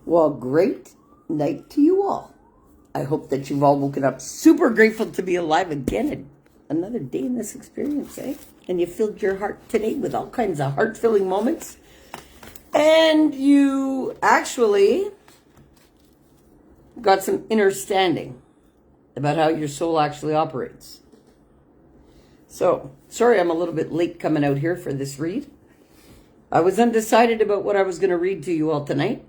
Well, great night to you all. I hope that you've all woken up super grateful to be alive again and another day in this experience, eh? And you filled your heart today with all kinds of heart-filling moments. And you actually got some understanding about how your soul actually operates. So, sorry I'm a little bit late coming out here for this read. I was undecided about what I was going to read to you all tonight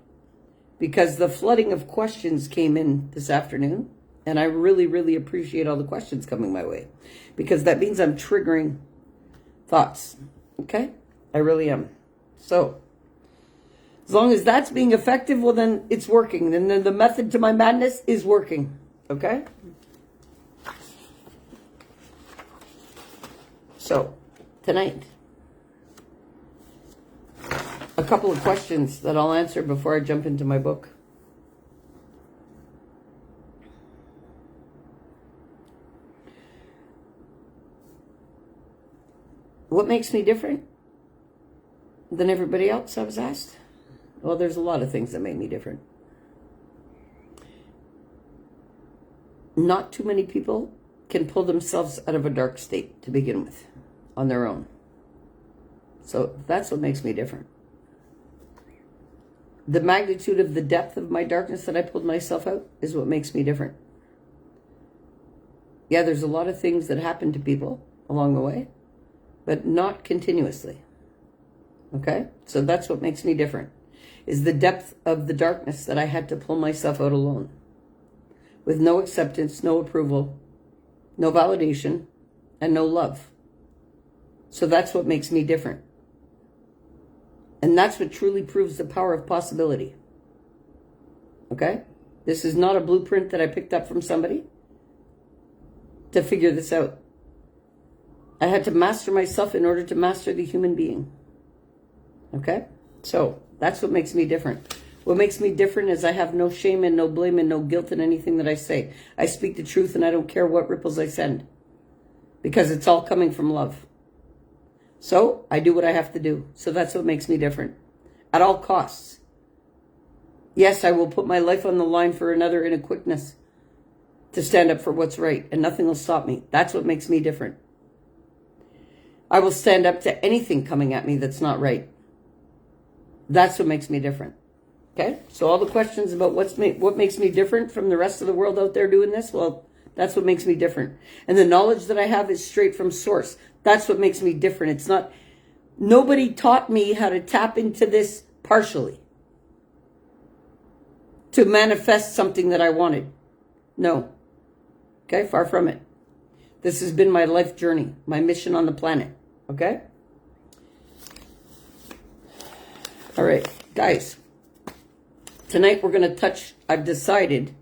because the flooding of questions came in this afternoon, and I really, really appreciate all the questions coming my way because that means I'm triggering thoughts, okay? I really am. So, as long as that's being effective, well, then it's working. And then the method to my madness is working, okay? So, tonight, a couple of questions that I'll answer before I jump into my book. What makes me different than everybody else, I was asked? Well, there's a lot of things that make me different. Not too many people can pull themselves out of a dark state to begin with on their own. So that's what makes me different. The magnitude of the depth of my darkness that I pulled myself out is what makes me different. Yeah, there's a lot of things that happen to people along the way, but not continuously. Okay? So that's what makes me different, is the depth of the darkness that I had to pull myself out alone. With no acceptance, no approval, no validation, and no love. So that's what makes me different. And that's what truly proves the power of possibility. Okay? This is not a blueprint that I picked up from somebody to figure this out. I had to master myself in order to master the human being. Okay? So, that's what makes me different. What makes me different is I have no shame and no blame and no guilt in anything that I say. I speak the truth and I don't care what ripples I send. Because it's all coming from love. So, I do what I have to do. So that's what makes me different. At all costs. Yes, I will put my life on the line for another in a quickness to stand up for what's right. And nothing will stop me. That's what makes me different. I will stand up to anything coming at me that's not right. That's what makes me different. Okay? So all the questions about what makes me different from the rest of the world out there doing this, well, that's what makes me different. And the knowledge that I have is straight from source. That's what makes me different. It's not, nobody taught me how to tap into this partially to manifest something that I wanted. No. Okay? Far from it. This has been my life journey, my mission on the planet. Okay? All right, guys. Tonight we're going to touch, I've decided,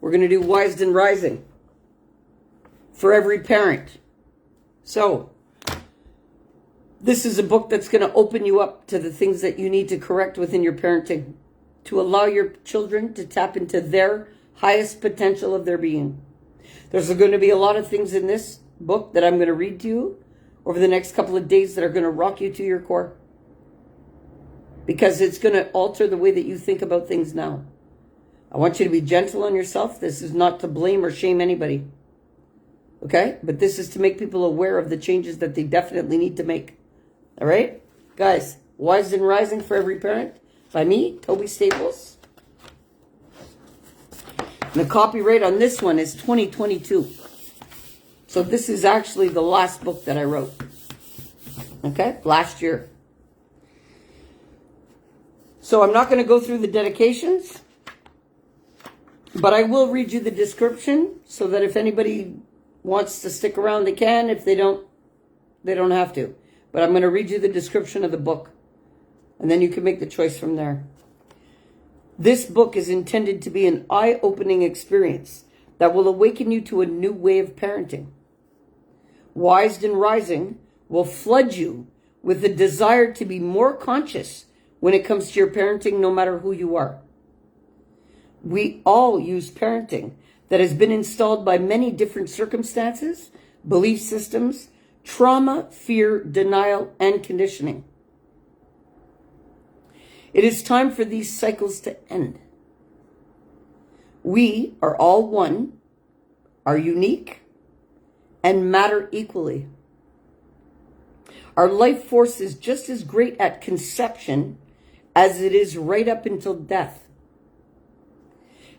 we're going to do Wisden Rising for every parent. So, this is a book that's going to open you up to the things that you need to correct within your parenting to allow your children to tap into their highest potential of their being. There's going to be a lot of things in this book that I'm going to read to you over the next couple of days that are going to rock you to your core. Because it's going to alter the way that you think about things now. I want you to be gentle on yourself. This is not to blame or shame anybody. Okay? But this is to make people aware of the changes that they definitely need to make. All right? Guys, Wisden Rising for Every Parent by me, Tobi Staples. And the copyright on this one is 2022. So this is actually the last book that I wrote. Okay? Last year. So I'm not going to go through the dedications, but I will read you the description so that if anybody wants to stick around, they can. If they don't have to. But I'm going to read you the description of the book, and then you can make the choice from there. This book is intended to be an eye-opening experience that will awaken you to a new way of parenting. Wisden Rising will flood you with the desire to be more conscious when it comes to your parenting, no matter who you are. We all use parenting that has been installed by many different circumstances, belief systems, trauma, fear, denial, and conditioning. It is time for these cycles to end. We are all one, are unique, and matter equally. Our life force is just as great at conception as it is right up until death.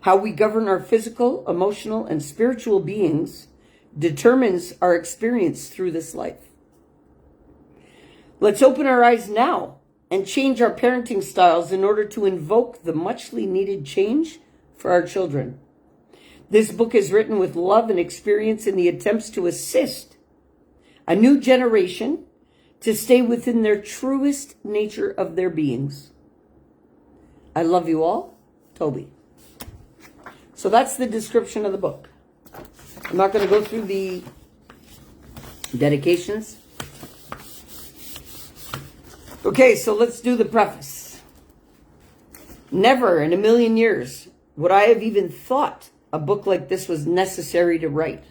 How we govern our physical, emotional, and spiritual beings determines our experience through this life. Let's open our eyes now and change our parenting styles in order to invoke the muchly needed change for our children. This book is written with love and experience in the attempts to assist a new generation to stay within their truest nature of their beings. I love you all, Tobi. So that's the description of the book. I'm not going to go through the dedications. Okay, so let's do the preface. Never in a million years would I have even thought a book like this was necessary to write,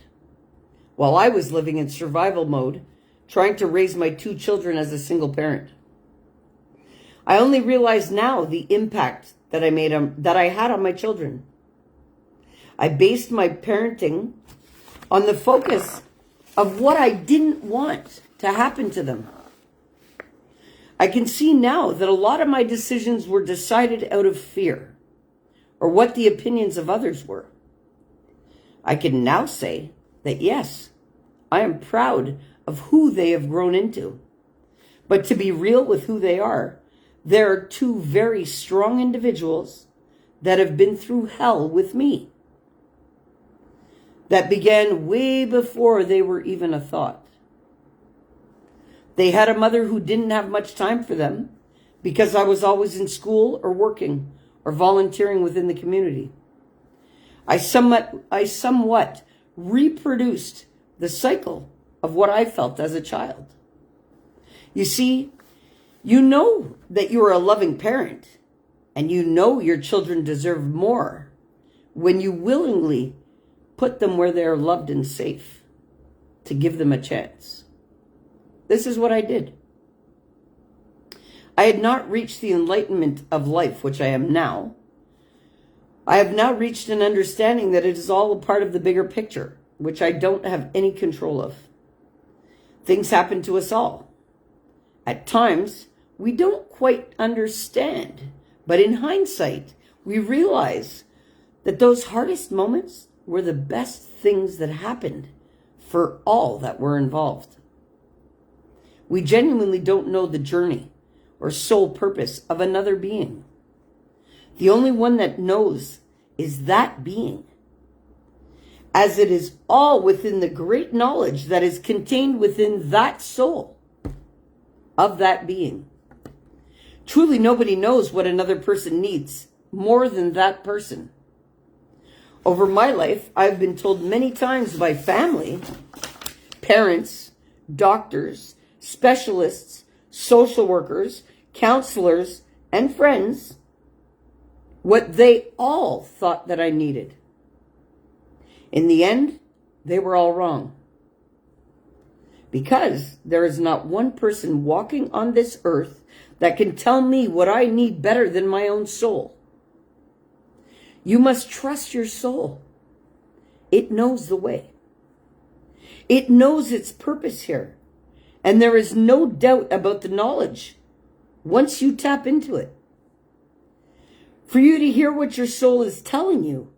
while I was living in survival mode, trying to raise my 2 children as a single parent. I only realize now the impact that I had on my children. I based my parenting on the focus of what I didn't want to happen to them. I can see now that a lot of my decisions were decided out of fear or what the opinions of others were. I can now say that yes, I am proud of who they have grown into. But to be real with who they are, there are 2 very strong individuals that have been through hell with me. That began way before they were even a thought. They had a mother who didn't have much time for them because I was always in school or working or volunteering within the community. I somewhat reproduced the cycle of what I felt as a child. You see, you know that you are a loving parent and you know your children deserve more when you willingly put them where they are loved and safe to give them a chance. This is what I did. I had not reached the enlightenment of life, which I am now. I have now reached an understanding that it is all a part of the bigger picture, which I don't have any control of. Things happen to us all. At times, we don't quite understand, but in hindsight, we realize that those hardest moments were the best things that happened for all that were involved. We genuinely don't know the journey or sole purpose of another being. The only one that knows is that being, as it is all within the great knowledge that is contained within that soul of that being. Truly, nobody knows what another person needs more than that person. Over my life, I've been told many times by family, parents, doctors, specialists, social workers, counselors, and friends what they all thought that I needed. In the end, they were all wrong. Because there is not one person walking on this earth that can tell me what I need better than my own soul. You must trust your soul. It knows the way. It knows its purpose here. And there is no doubt about the knowledge once you tap into it. For you to hear what your soul is telling you,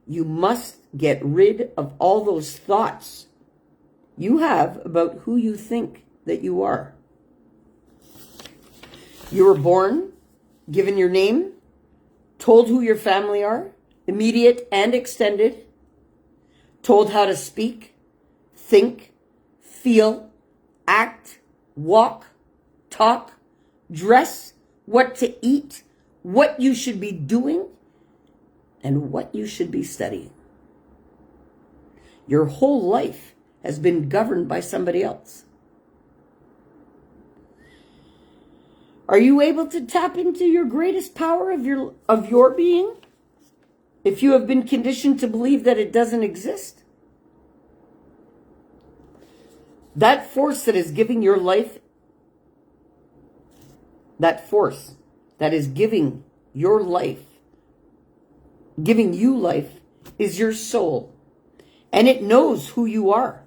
you must get rid of all those thoughts you have about who you think that you are. You were born, given your name, told who your family are, immediate and extended, told how to speak, think, feel, act, walk, talk, dress, what to eat, what you should be doing, and what you should be studying. Your whole life has been governed by somebody else. Are you able to tap into your greatest power of your being if you have been conditioned to believe that it doesn't exist? That force that is giving your life, that force that is giving your life, giving you life, is your soul. And it knows who you are,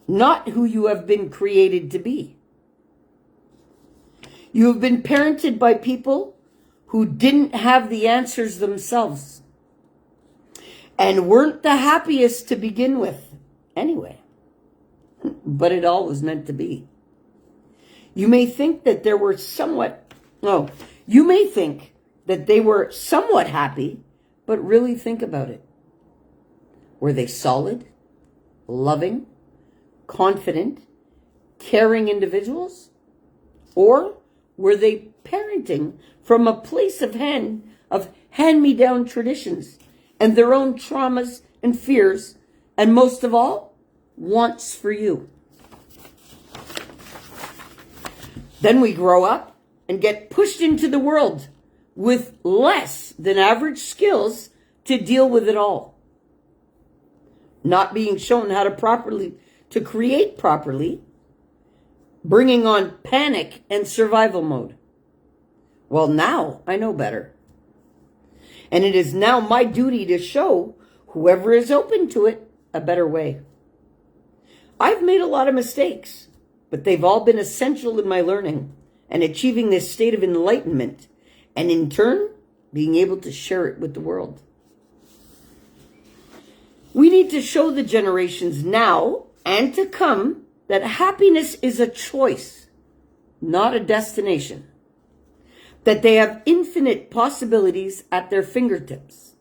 not who you have been created to be. You have been parented by people who didn't have the answers themselves and weren't the happiest to begin with anyway. But it all was meant to be. You may think that they were somewhat happy, but really think about it. Were they solid, loving, confident, caring individuals? Or were they parenting from a place of hand-me-down traditions and their own traumas and fears, and most of all, wants for you? Then we grow up and get pushed into the world with less than average skills to deal with it all. Not being shown how to create properly, bringing on panic and survival mode. Well, now I know better. And it is now my duty to show whoever is open to it a better way. I've made a lot of mistakes, but they've all been essential in my learning and achieving this state of enlightenment, and in turn, being able to share it with the world. We need to show the generations now and to come that happiness is a choice, not a destination. That they have infinite possibilities at their fingertips.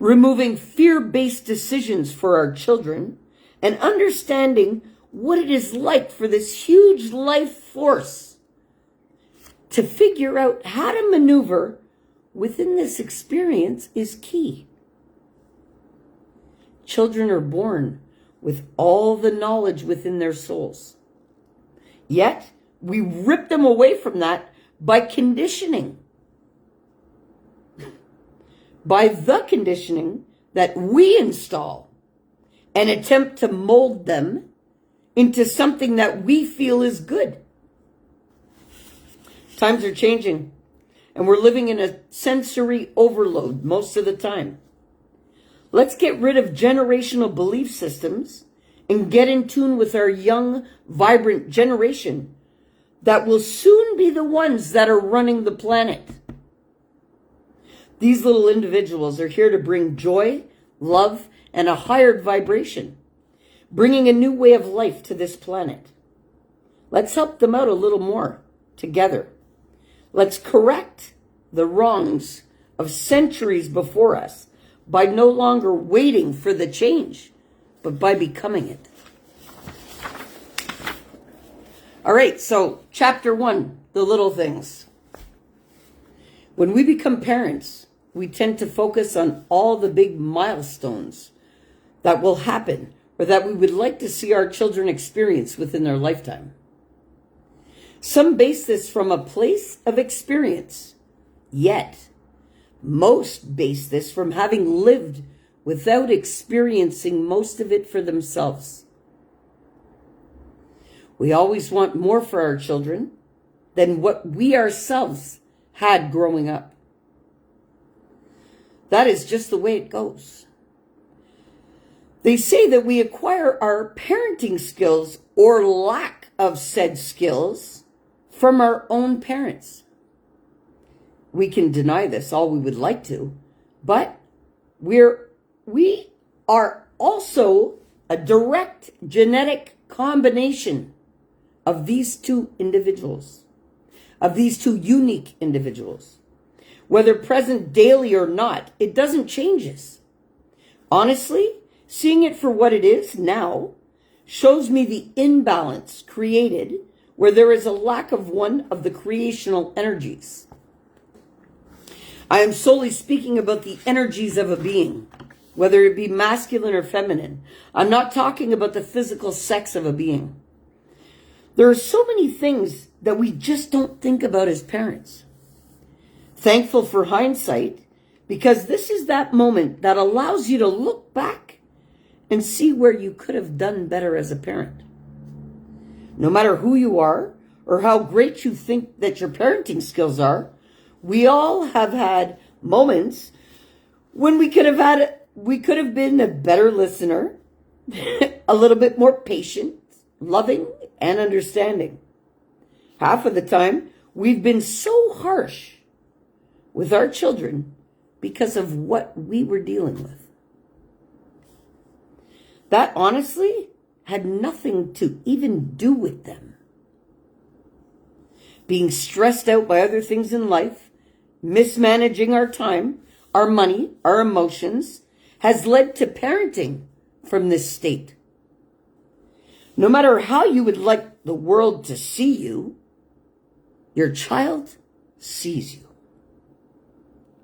Removing fear-based decisions for our children and understanding what it is like for this huge life force to figure out how to maneuver within this experience is key. Children are born with all the knowledge within their souls. Yet, we rip them away from that by conditioning. By the conditioning that we install and attempt to mold them into something that we feel is good. Times are changing, and we're living in a sensory overload most of the time. Let's get rid of generational belief systems and get in tune with our young, vibrant generation that will soon be the ones that are running the planet. These little individuals are here to bring joy, love, and a higher vibration, bringing a new way of life to this planet. Let's help them out a little more together. Let's correct the wrongs of centuries before us by no longer waiting for the change, but by becoming it. All right, so chapter 1, the little things. When we become parents, we tend to focus on all the big milestones that will happen or that we would like to see our children experience within their lifetime. Some base this from a place of experience, yet most base this from having lived without experiencing most of it for themselves. We always want more for our children than what we ourselves had growing up. That is just the way it goes. They say that we acquire our parenting skills or lack of said skills from our own parents. We can deny this all we would like to, but we are also a direct genetic combination of these two individuals, of these two unique individuals. Whether present daily or not, it doesn't change us. Honestly, seeing it for what it is now shows me the imbalance created where there is a lack of one of the creational energies. I am solely speaking about the energies of a being, whether it be masculine or feminine. I'm not talking about the physical sex of a being. There are so many things that we just don't think about as parents. Thankful for hindsight, because this is that moment that allows you to look back and see where you could have done better as a parent. No matter who you are or how great you think that your parenting skills are. We all have had moments when we could have been a better listener, a little bit more patient, loving, and understanding. Half of the time, we've been so harsh with our children because of what we were dealing with. That honestly had nothing to even do with them. Being stressed out by other things in life, mismanaging our time, our money, our emotions, has led to parenting from this state. No matter how you would like the world to see you, your child sees you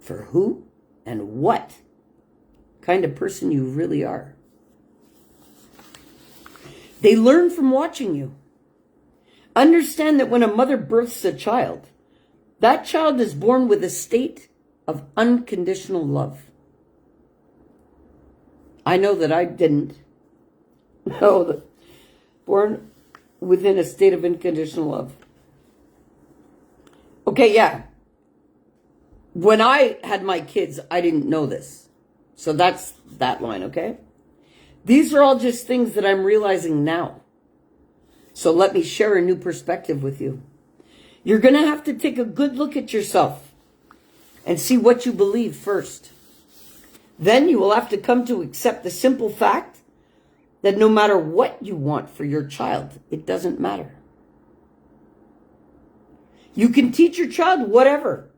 for who and what kind of person you really are. They learn from watching you. Understand that when a mother births a child, that child is born with a state of unconditional love. I know that I didn't. No, born within a state of unconditional love. Okay, yeah. When I had my kids, I didn't know this. So that's that line, okay? These are all just things that I'm realizing now. So let me share a new perspective with you. You're going to have to take a good look at yourself and see what you believe first. Then you will have to come to accept the simple fact that no matter what you want for your child, it doesn't matter. You can teach your child whatever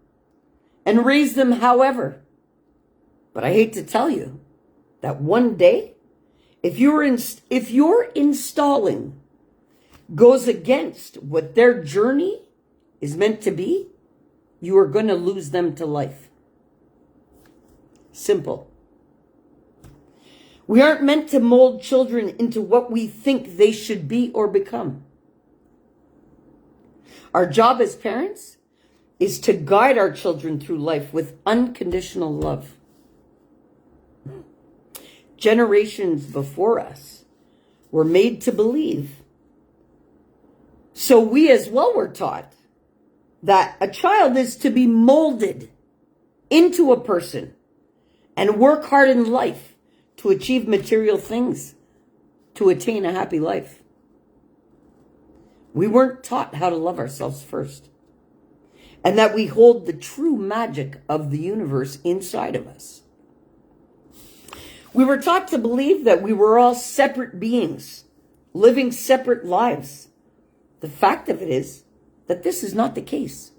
and raise them however. But I hate to tell you that one day, if your installing goes against what their journey is meant to be, you are going to lose them to life. Simple. We aren't meant to mold children into what we think they should be or become. Our job as parents is to guide our children through life with unconditional love. Generations before us were made to believe. So we as well were taught that a child is to be molded into a person and work hard in life to achieve material things, to attain a happy life. We weren't taught how to love ourselves first, and that we hold the true magic of the universe inside of us. We were taught to believe that we were all separate beings, living separate lives. The fact of it is that this is not the case.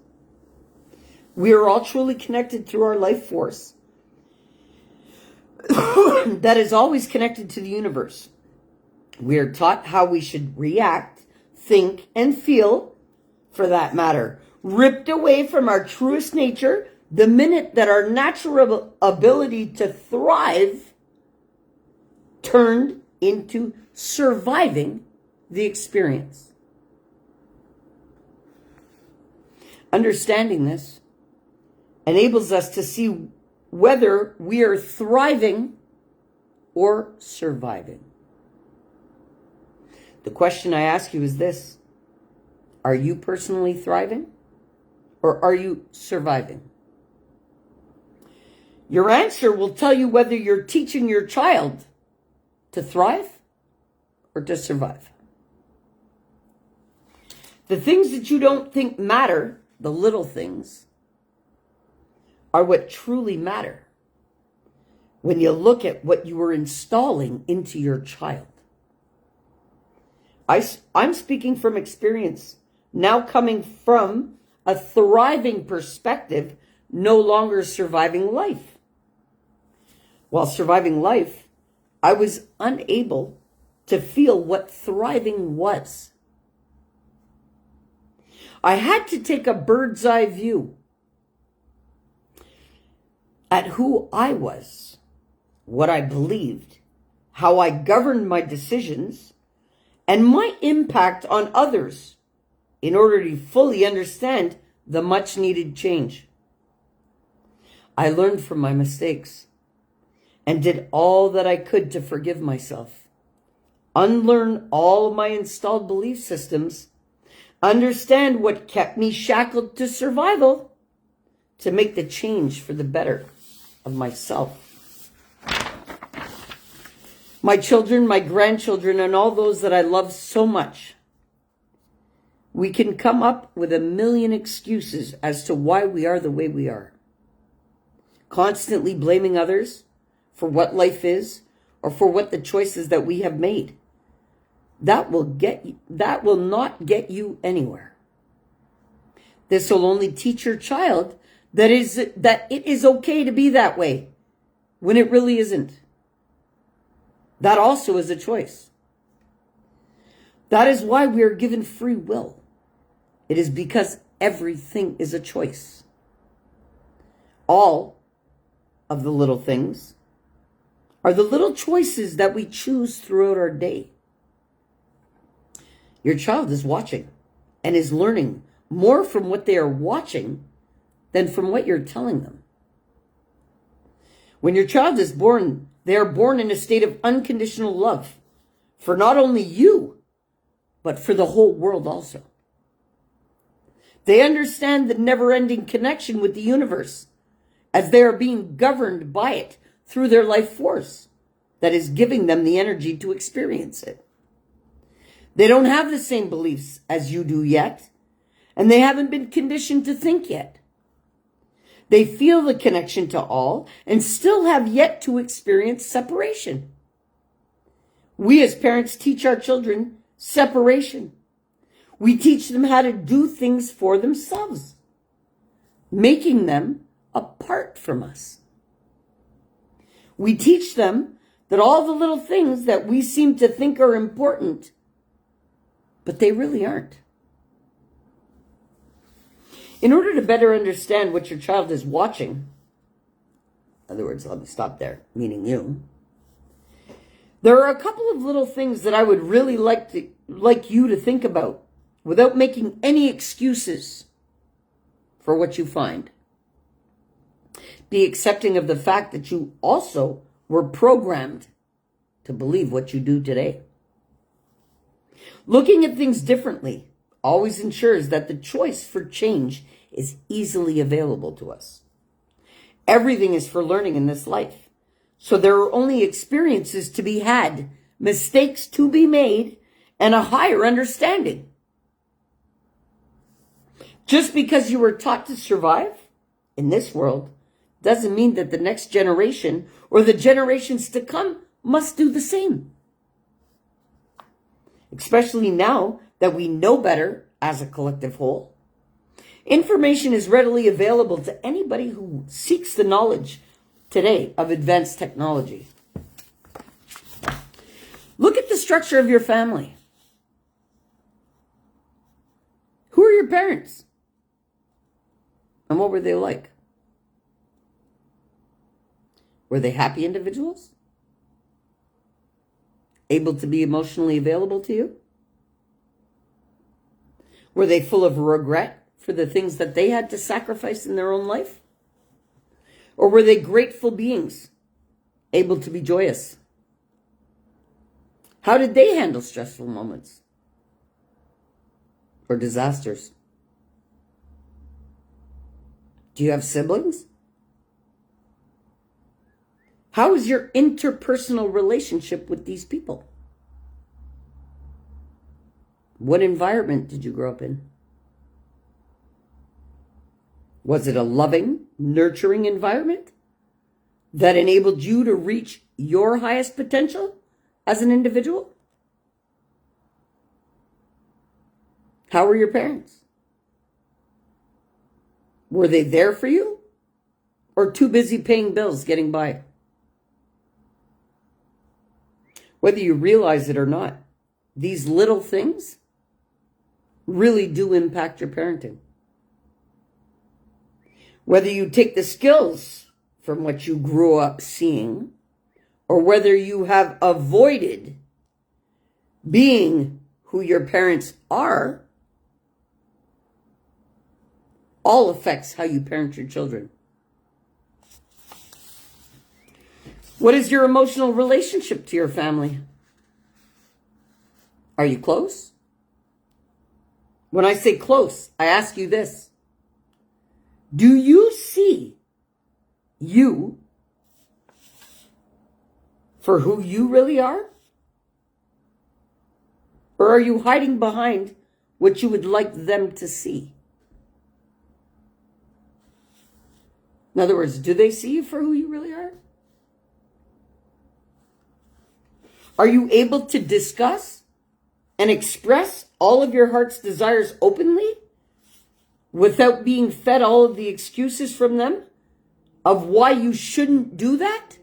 We are all truly connected through our life force that is always connected to the universe. We are taught how we should react, think, and feel, for that matter, ripped away from our truest nature the minute that our natural ability to thrive turned into surviving the experience. Understanding this enables us to see whether we are thriving or surviving. The question I ask you is this: are you personally thriving or are you surviving? Your answer will tell you whether you're teaching your child to thrive or to survive. The things that you don't think matter, the little things, are what truly matter when you look at what you are installing into your child. I'm speaking from experience, now coming from a thriving perspective, no longer surviving life. While surviving life, I was unable to feel what thriving was. I had to take a bird's eye view at who I was, what I believed, how I governed my decisions, and my impact on others in order to fully understand the much needed change. I learned from my mistakes and did all that I could to forgive myself, unlearn all of my installed belief systems Understand what kept me shackled to survival to make the change for the better of myself, my children, my grandchildren, and all those that I love so much. We can come up with a million excuses as to why we are the way we are. Constantly blaming others for what life is or for what the choices that we have made. That will not get you anywhere. This will only teach your child that it is okay to be that way when it really isn't. That also is a choice. That is why we are given free will. It is because everything is a choice. All of the little things are the little choices that we choose throughout our day. Your child is watching and is learning more from what they are watching than from what you're telling them. When your child is born, they are born in a state of unconditional love for not only you, but for the whole world also. They understand the never-ending connection with the universe as they are being governed by it through their life force that is giving them the energy to experience it. They don't have the same beliefs as you do yet, and they haven't been conditioned to think yet. They feel the connection to all and still have yet to experience separation. We as parents teach our children separation. We teach them how to do things for themselves, making them apart from us. We teach them that all the little things that we seem to think are important, but they really aren't. In order to better understand what your child is watching, in other words, let me stop there, meaning you, there are a couple of little things that I would really like you to think about without making any excuses for what you find. Be accepting of the fact that you also were programmed to believe what you do today. Looking at things differently always ensures that the choice for change is easily available to us. Everything is for learning in this life. So there are only experiences to be had, mistakes to be made, and a higher understanding. Just because you were taught to survive in this world doesn't mean that the next generation or the generations to come must do the same. Especially now that we know better as a collective whole. Information is readily available to anybody who seeks the knowledge today of advanced technology. Look at the structure of your family. Who are your parents? And what were they like? Were they happy individuals? Able to be emotionally available to you? Were they full of regret for the things that they had to sacrifice in their own life? Or were they grateful beings, able to be joyous? How did they handle stressful moments or disasters? Do you have siblings? How is your interpersonal relationship with these people? What environment did you grow up in? Was it a loving, nurturing environment that enabled you to reach your highest potential as an individual? How were your parents? Were they there for you or too busy paying bills getting by? Whether you realize it or not, these little things really do impact your parenting. Whether you take the skills from what you grew up seeing, or whether you have avoided being who your parents are, all affects how you parent your children. What is your emotional relationship to your family? Are you close? When I say close, I ask you this. Do you see you for who you really are? Or are you hiding behind what you would like them to see? In other words, do they see you for who you really are? Are you able to discuss and express all of your heart's desires openly without being fed all of the excuses from them of why you shouldn't do that,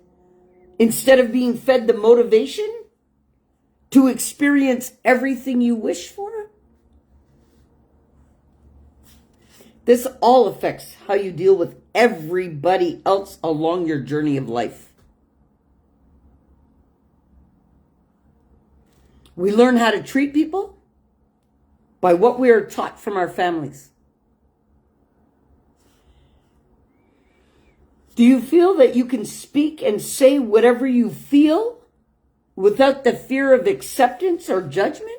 instead of being fed the motivation to experience everything you wish for? This all affects how you deal with everybody else along your journey of life. We learn how to treat people by what we are taught from our families. Do you feel that you can speak and say whatever you feel without the fear of acceptance or judgment?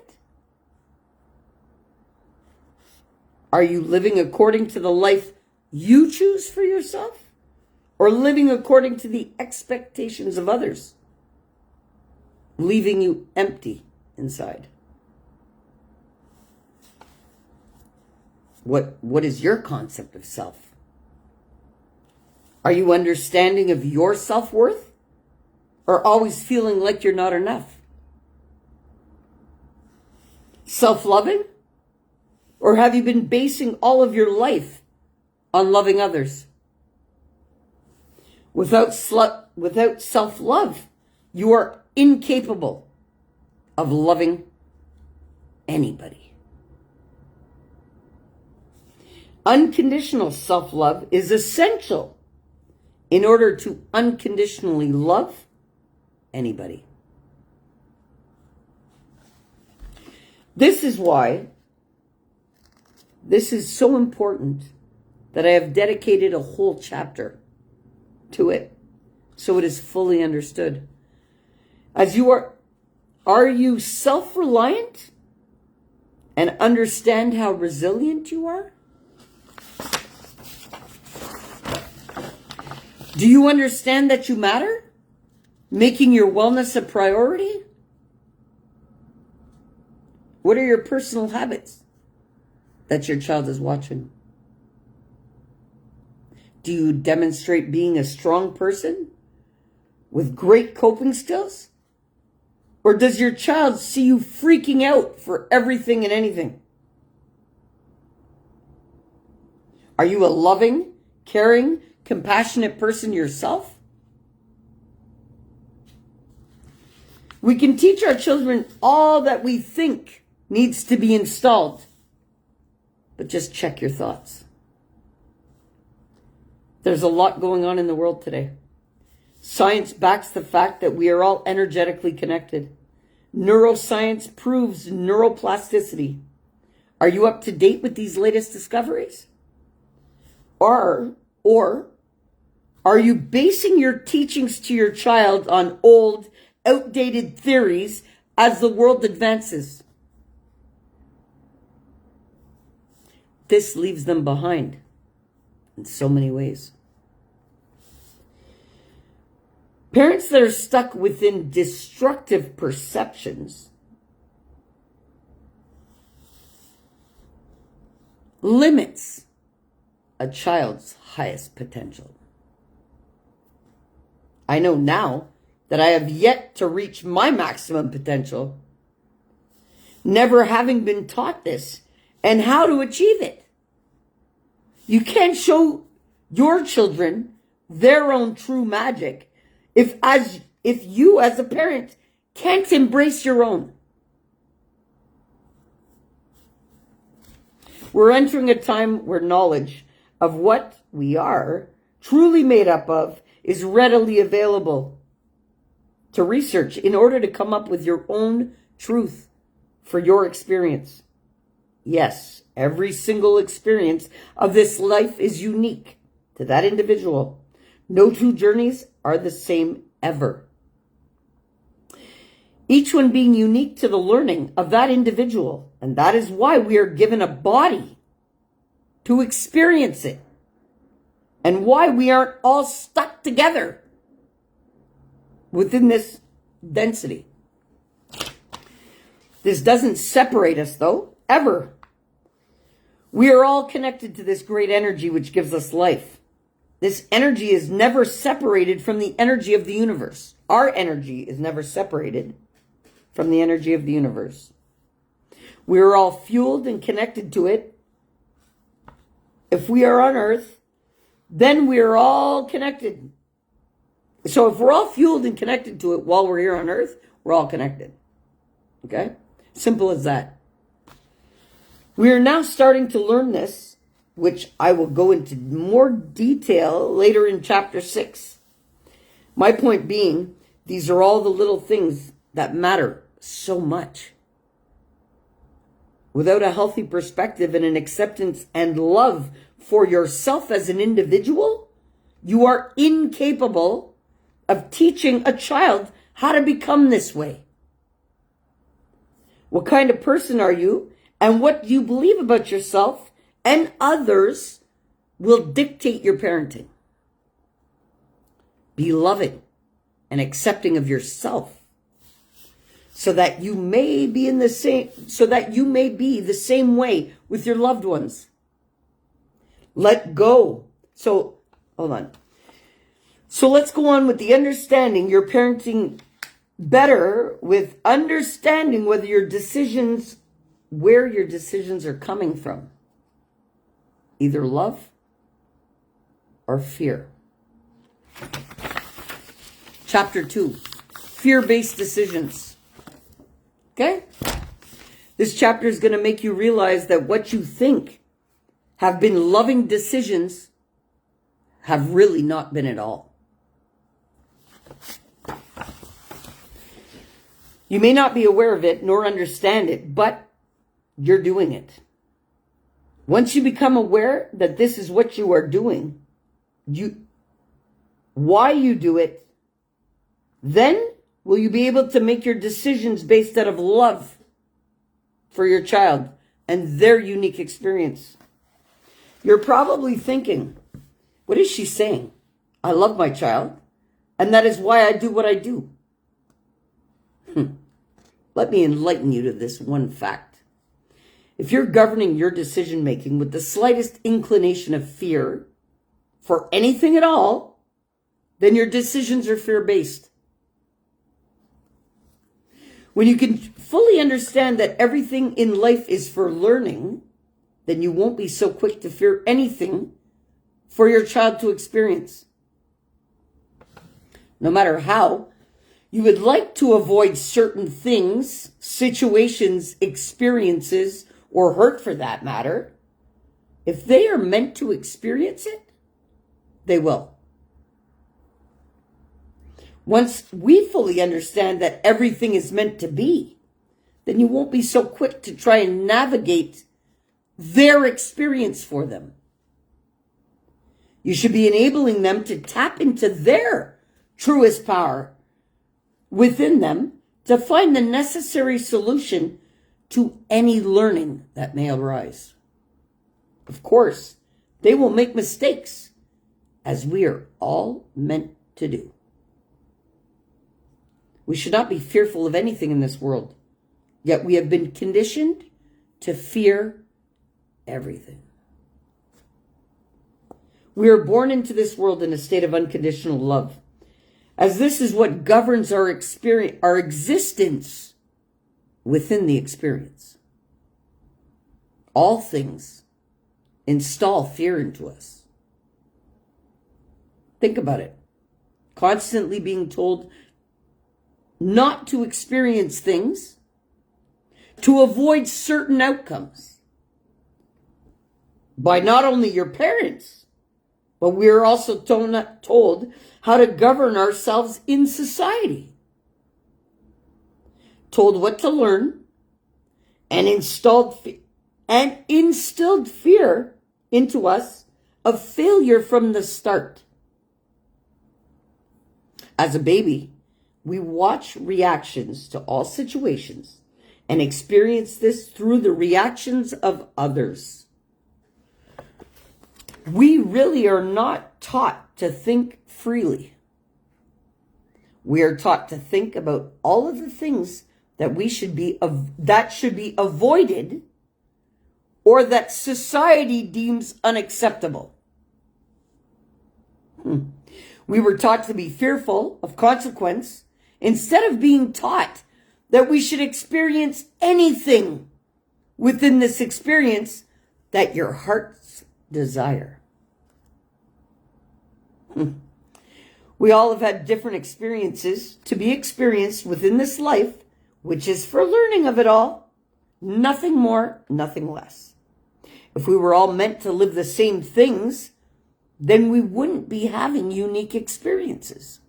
Are you living according to the life you choose for yourself, or living according to the expectations of others, leaving you empty inside? What is your concept of self? Are you understanding of your self-worth, or always feeling like you're not enough? Self-loving? Or have you been basing all of your life on loving others? Without self-love, you are incapable of loving anybody. Unconditional self-love is essential in order to unconditionally love anybody. This is why this is so important that I have dedicated a whole chapter to it, so it is fully understood. As you are you self-reliant and understand how resilient you are? Do you understand that you matter? Making your wellness a priority? What are your personal habits that your child is watching? Do you demonstrate being a strong person with great coping skills? Or does your child see you freaking out for everything and anything? Are you a loving, caring, compassionate person yourself? We can teach our children all that we think needs to be installed, but just check your thoughts. There's a lot going on in the world today. Science backs the fact that we are all energetically connected. Neuroscience proves neuroplasticity. Are you up to date with these latest discoveries? Or are you basing your teachings to your child on old, outdated theories as the world advances? This leaves them behind in so many ways. Parents that are stuck within destructive perceptions limits a child's highest potential. I know now that I have yet to reach my maximum potential, never having been taught this and how to achieve it. You can't show your children their own true magic if you as a parent can't embrace your own. We're entering a time where knowledge of what we are truly made up of is readily available to research in order to come up with your own truth for your experience. Yes, every single experience of this life is unique to that individual. No two journeys are the same ever. Each one being unique to the learning of that individual. And that is why we are given a body to experience it. And why we aren't all stuck together within this density. This doesn't separate us, though, ever. We are all connected to this great energy which gives us life. This energy is never separated from the energy of the universe. Our energy is never separated from the energy of the universe. We are all fueled and connected to it. If we are on Earth, then we are all connected. So if we're all fueled and connected to it while we're here on Earth, we're all connected. Okay? Simple as that. We are now starting to learn this, which I will go into more detail later in chapter 6. My point being, these are all the little things that matter so much. Without a healthy perspective and an acceptance and love for yourself as an individual, you are incapable of teaching a child how to become this way. What kind of person are you, and what you believe about yourself and others will dictate your parenting. Be loving and accepting of yourself so that you may be the same way with your loved ones. Let go. So, hold on. So let's go on with the understanding you're parenting better with understanding where your decisions are coming from. Either love or fear. Chapter 2, fear-based decisions. Okay? This chapter is going to make you realize that what you think have been loving decisions have really not been at all. You may not be aware of it nor understand it, but you're doing it. Once you become aware that this is what you are doing, why you do it, then will you be able to make your decisions based out of love for your child and their unique experience. You're probably thinking, what is she saying? I love my child, and that is why I do what I do. Let me enlighten you to this one fact. If you're governing your decision-making with the slightest inclination of fear for anything at all, then your decisions are fear-based. When you can fully understand that everything in life is for learning, then you won't be so quick to fear anything for your child to experience. No matter how you would like to avoid certain things, situations, experiences, or hurt for that matter, if they are meant to experience it, they will. Once we fully understand that everything is meant to be, then you won't be so quick to try and navigate their experience for them. You should be enabling them to tap into their truest power within them to find the necessary solution to any learning that may arise. Of course, they will make mistakes, as we are all meant to do. We should not be fearful of anything in this world, yet we have been conditioned to fear everything. We are born into this world in a state of unconditional love, as this is what governs our experience, our existence within the experience. All things install fear into us. Think about it. Constantly being told not to experience things, to avoid certain outcomes by not only your parents, but we are also told how to govern ourselves in society. Told what to learn and instilled fear into us of failure from the start. As a baby, we watch reactions to all situations and experience this through the reactions of others. We really are not taught to think freely. We are taught to think about all of the things that should be avoided or that society deems unacceptable. We were taught to be fearful of consequence instead of being taught that we should experience anything within this experience that your hearts desire. We all have had different experiences to be experienced within this life, which is for learning of it all. Nothing more, nothing less. If we were all meant to live the same things, then we wouldn't be having unique experiences.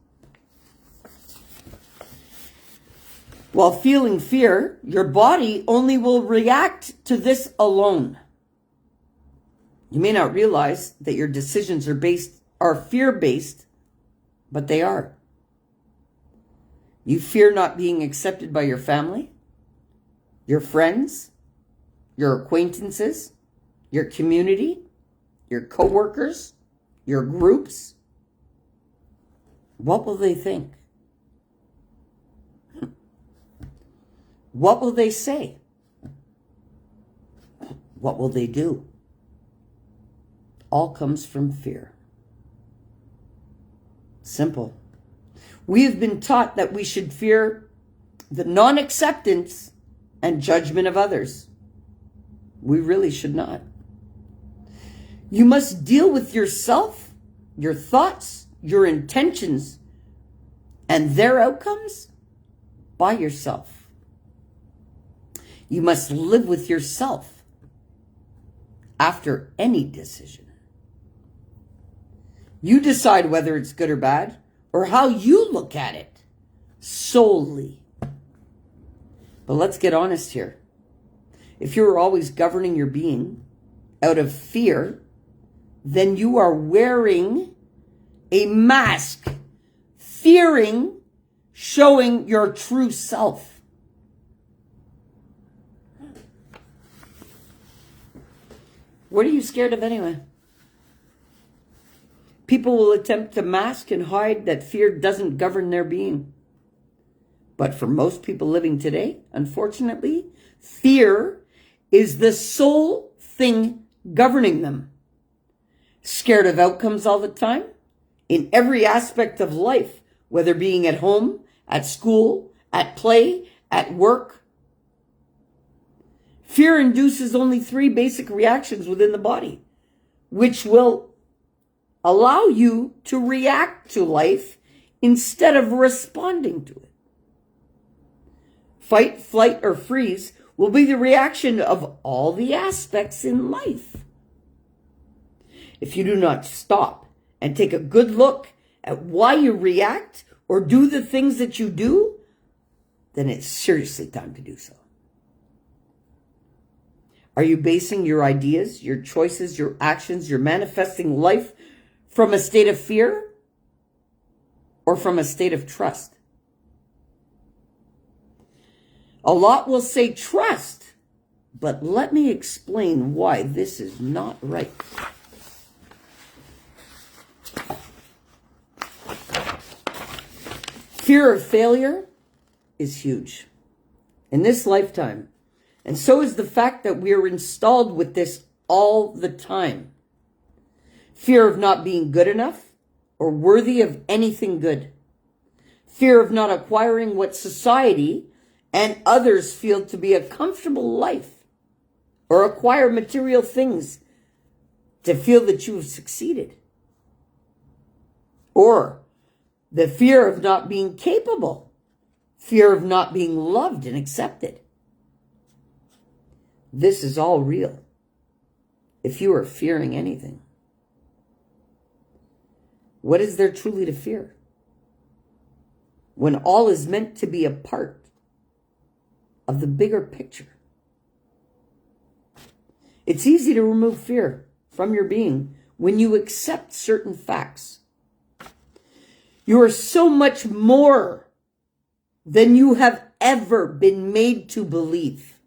While feeling fear, your body only will react to this alone. You may not realize that your decisions are fear-based, but they are. You fear not being accepted by your family, your friends, your acquaintances, your community, your coworkers, your groups. What will they think? What will they say? What will they do? All comes from fear. Simple. We have been taught that we should fear the non-acceptance and judgment of others. We really should not. You must deal with yourself, your thoughts, your intentions, and their outcomes by yourself. You must live with yourself after any decision. You decide whether it's good or bad, or how you look at it solely. But let's get honest here. If you're always governing your being out of fear, then you are wearing a mask, fearing showing your true self. What are you scared of anyway? People will attempt to mask and hide that fear doesn't govern their being. But for most people living today, unfortunately, fear is the sole thing governing them. Scared of outcomes all the time, in every aspect of life, whether being at home, at school, at play, at work. Fear induces only 3 basic reactions within the body, which will allow you to react to life instead of responding to it. Fight, flight, or freeze will be the reaction of all the aspects in life. If you do not stop and take a good look at why you react or do the things that you do, then it's seriously time to do so. Are you basing your ideas, your choices, your actions, your manifesting life from a state of fear or from a state of trust? A lot will say trust, but let me explain why this is not right. Fear of failure is huge in this lifetime. And so is the fact that we are installed with this all the time. Fear of not being good enough or worthy of anything good. Fear of not acquiring what society and others feel to be a comfortable life, or acquire material things to feel that you have succeeded. Or the fear of not being capable, fear of not being loved and accepted. This is all real if you are fearing anything. What is there truly to fear when all is meant to be a part of the bigger picture? It's easy to remove fear from your being when you accept certain facts. You are so much more than you have ever been made to believe.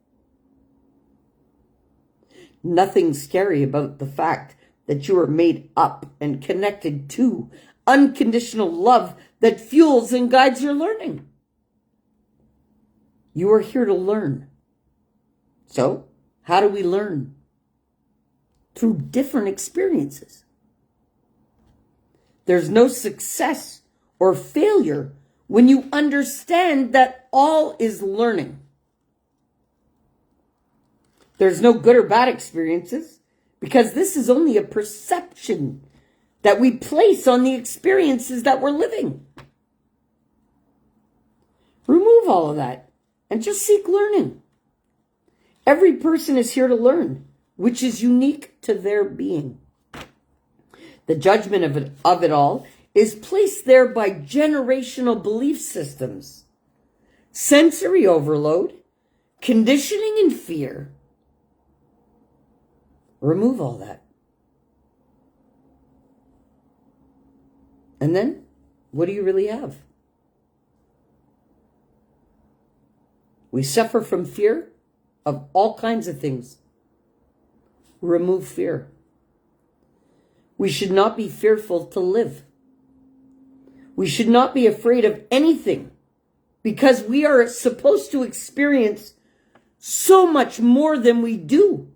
Nothing scary about the fact that you are made up and connected to unconditional love that fuels and guides your learning. You are here to learn. So, how do we learn? Through different experiences. There's no success or failure when you understand that all is learning. There's no good or bad experiences because this is only a perception that we place on the experiences that we're living. Remove all of that and just seek learning. Every person is here to learn, which is unique to their being. The judgment of it all is placed there by generational belief systems, sensory overload, conditioning, and fear. Remove all that. And then, what do you really have? We suffer from fear of all kinds of things. Remove fear. We should not be fearful to live. We should not be afraid of anything because we are supposed to experience so much more than we do.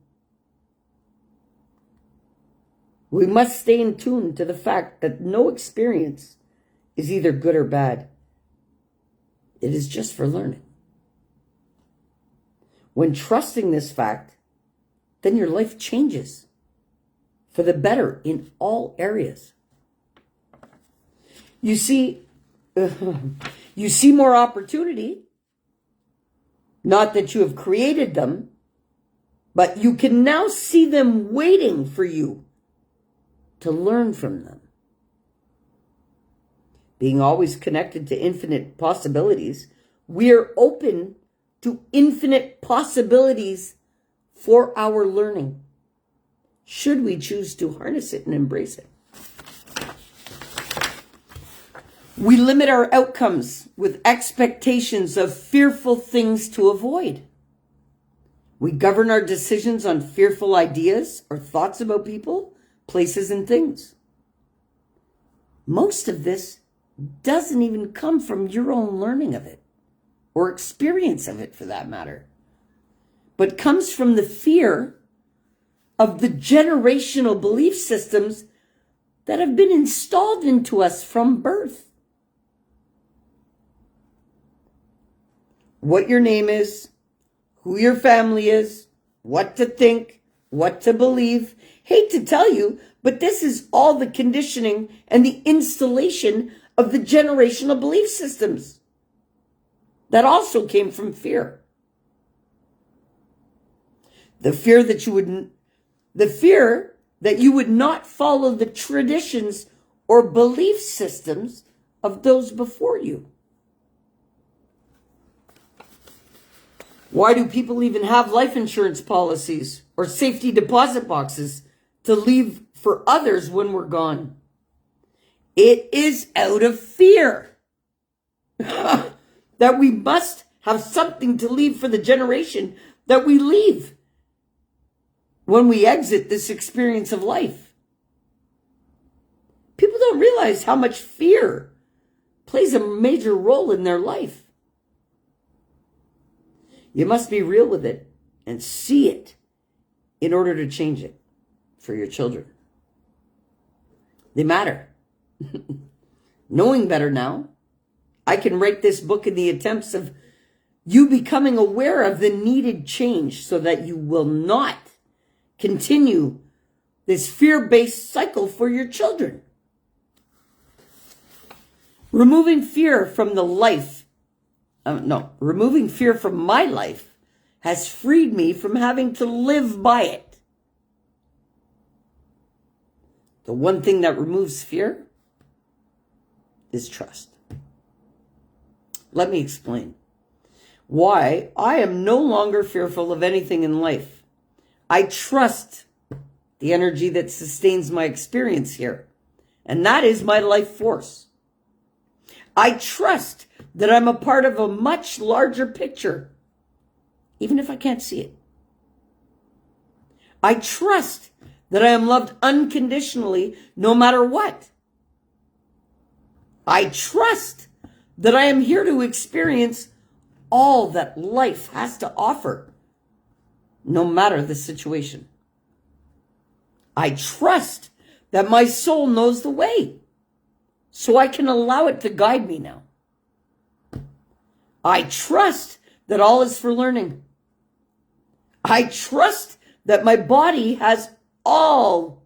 We must stay in tune to the fact that no experience is either good or bad. It is just for learning. When trusting this fact, then your life changes for the better in all areas. You see more opportunity, not that you have created them, but you can now see them waiting for you to learn from them. Being always connected to infinite possibilities, we are open to infinite possibilities for our learning, should we choose to harness it and embrace it. We limit our outcomes with expectations of fearful things to avoid. We govern our decisions on fearful ideas or thoughts about people, places, and things. Most of this doesn't even come from your own learning of it, or experience of it for that matter, but comes from the fear of the generational belief systems that have been installed into us from birth. What your name is, who your family is, what to think, what to believe. Hate to tell you, but this is all the conditioning and the installation of the generational belief systems that also came from fear. The fear that you would not follow the traditions or belief systems of those before you. Why do people even have life insurance policies or safety deposit boxes to leave for others when we're gone? It is out of fear that we must have something to leave for the generation that we leave when we exit this experience of life. People don't realize how much fear plays a major role in their life. You must be real with it and see it in order to change it for your children. They matter. Knowing better now, I can write this book in the attempts of you becoming aware of the needed change so that you will not continue this fear-based cycle for your children. Removing fear from removing fear from my life has freed me from having to live by it. The one thing that removes fear is trust. Let me explain why I am no longer fearful of anything in life. I trust the energy that sustains my experience here, and that is my life force. I trust that I'm a part of a much larger picture, even if I can't see it. I trust that I am loved unconditionally no matter what. I trust that I am here to experience all that life has to offer, no matter the situation. I trust that my soul knows the way, so I can allow it to guide me now. I trust that all is for learning. I trust that my body has all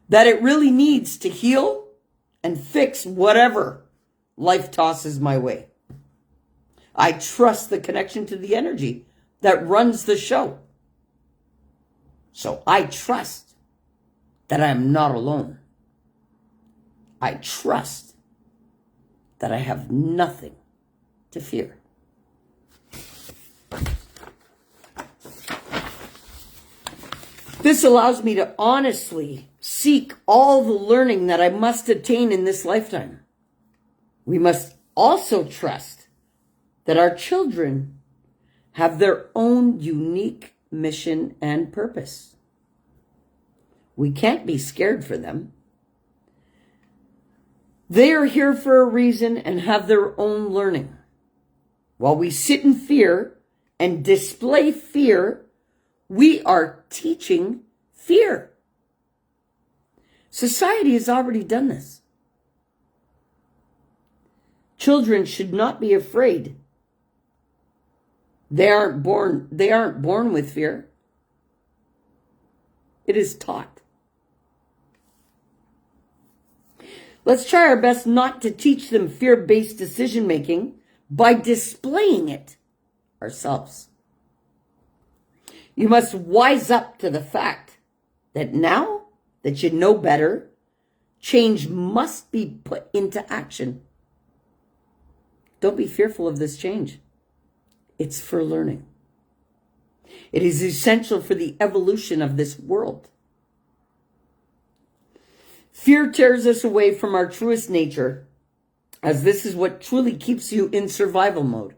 that it really needs to heal and fix whatever life tosses my way. I trust the connection to the energy that runs the show. So I trust that I am not alone. I trust that I have nothing to fear. This allows me to honestly seek all the learning that I must attain in this lifetime. We must also trust that our children have their own unique mission and purpose. We can't be scared for them. They are here for a reason and have their own learning. While we sit in fear and display fear, we are teaching fear. Society has already done this. Children should not be afraid. They aren't born with fear. It is taught. Let's try our best not to teach them fear-based decision-making by displaying it ourselves. You must wise up to the fact that now that you know better, change must be put into action. Don't be fearful of this change. It's for learning. It is essential for the evolution of this world. Fear tears us away from our truest nature, as this is what truly keeps you in survival mode.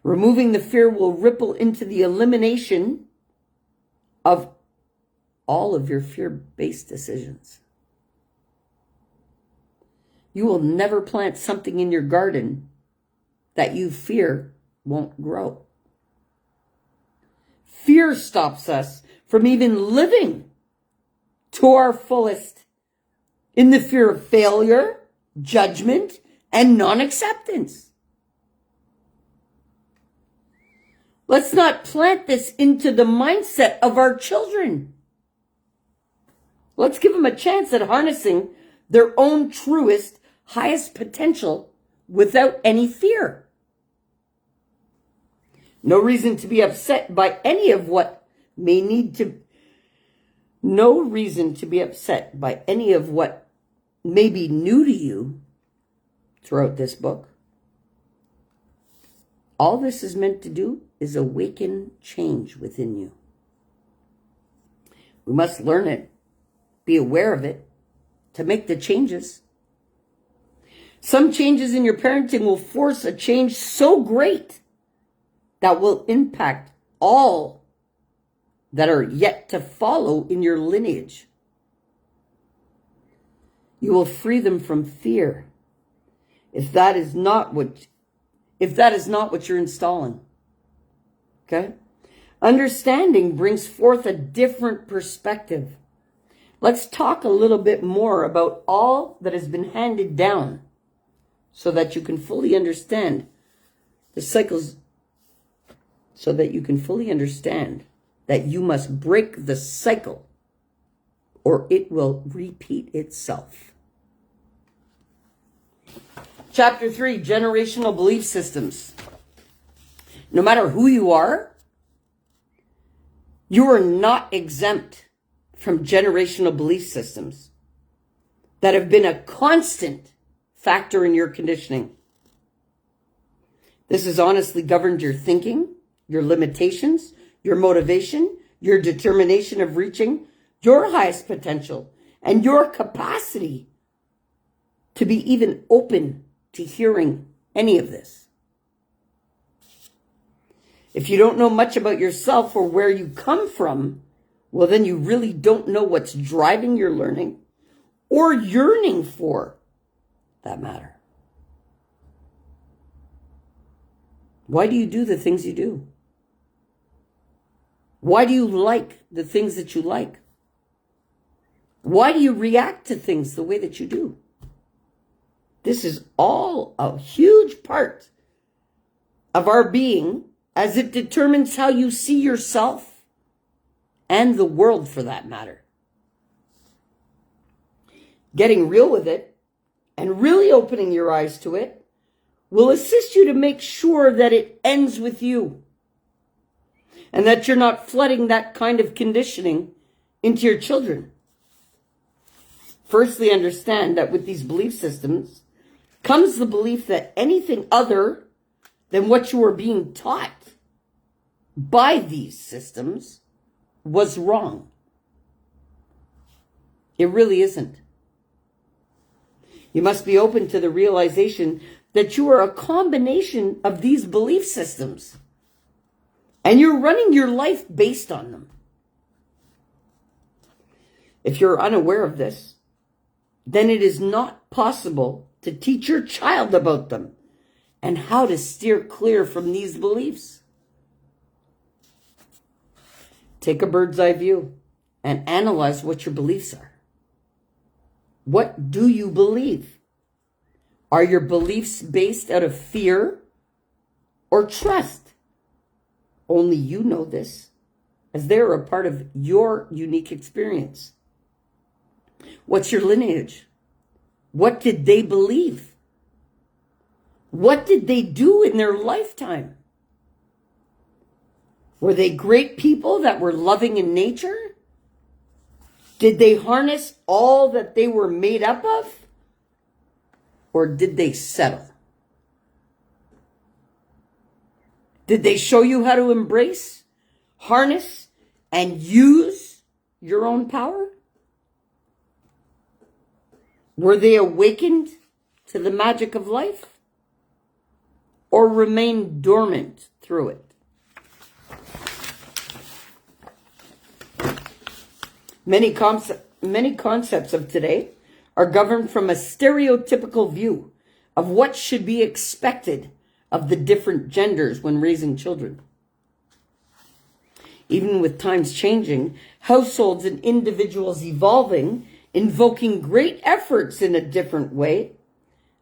Removing the fear will ripple into the elimination of all of your fear-based decisions. You will never plant something in your garden that you fear won't grow. Fear stops us from even living to our fullest in the fear of failure, judgment, and non-acceptance. Let's not plant this into the mindset of our children. Let's give them a chance at harnessing their own truest, highest potential without any fear. No reason to be upset by any of what may need to, no reason to be upset by any of what may be new to you throughout this book. All this is meant to do is awaken change within you. We must learn it, be aware of it, to make the changes. Some changes in your parenting will force a change so great that will impact all that are yet to follow in your lineage. You will free them from fear if that is not what you're installing. Okay? Understanding brings forth a different perspective. Let's talk a little bit more about all that has been handed down so that you can fully understand the cycles, so that you can fully understand that you must break the cycle or it will repeat itself. Chapter 3, generational belief systems. No matter who you are not exempt from generational belief systems that have been a constant factor in your conditioning. This has honestly governed your thinking, your limitations, your motivation, your determination of reaching your highest potential, and your capacity to be even open to hearing any of this. If you don't know much about yourself or where you come from, well, then you really don't know what's driving your learning or yearning for that matter. Why do you do the things you do? Why do you like the things that you like? Why do you react to things the way that you do? This is all a huge part of our being, as it determines how you see yourself and the world for that matter. Getting real with it and really opening your eyes to it will assist you to make sure that it ends with you and that you're not flooding that kind of conditioning into your children. Firstly, understand that with these belief systems comes the belief that anything other than what you are being taught by these systems was wrong. It really isn't. You must be open to the realization that you are a combination of these belief systems, and you're running your life based on them. If you're unaware of this, then it is not possible to teach your child about them and how to steer clear from these beliefs. Take a bird's eye view and analyze what your beliefs are. What do you believe? Are your beliefs based out of fear or trust? Only you know this, as they are a part of your unique experience. What's your lineage? What did they believe? What did they do in their lifetime? Were they great people that were loving in nature? Did they harness all that they were made up of? Or did they settle? Did they show you how to embrace, harness, and use your own power? Were they awakened to the magic of life? Or remained dormant through it? Many concepts of today are governed from a stereotypical view of what should be expected of the different genders when raising children. Even with times changing, households and individuals evolving, invoking great efforts in a different way,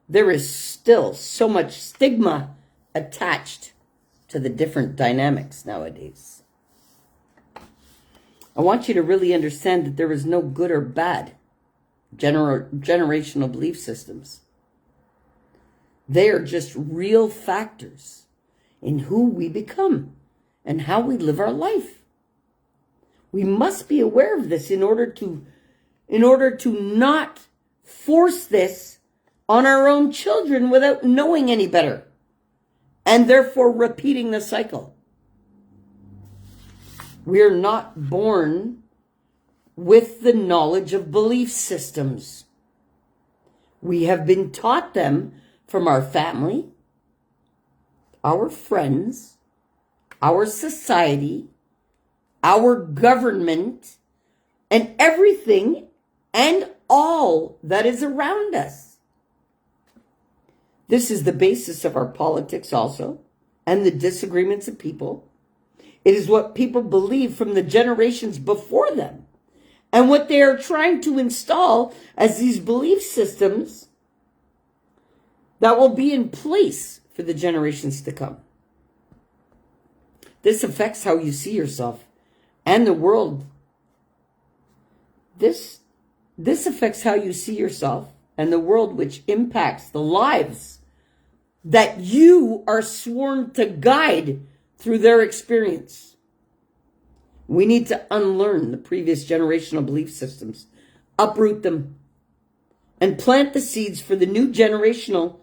there is still so much stigma attached to the different dynamics nowadays. I want you to really understand that there is no good or bad generational belief systems. They are just real factors in who we become and how we live our life. We must be aware of this in order to not force this on our own children without knowing any better, and therefore repeating the cycle. We are not born with the knowledge of belief systems. We have been taught them from our family, our friends, our society, our government, and everything and all that is around us. This is the basis of our politics also, and the disagreements of people. It is what people believe from the generations before them, and what they are trying to install as these belief systems that will be in place for the generations to come. This affects how you see yourself and the world. This affects how you see yourself and the world, which impacts the lives that you are sworn to guide through their experience. We need to unlearn the previous generational belief systems, uproot them, and plant the seeds for the new generational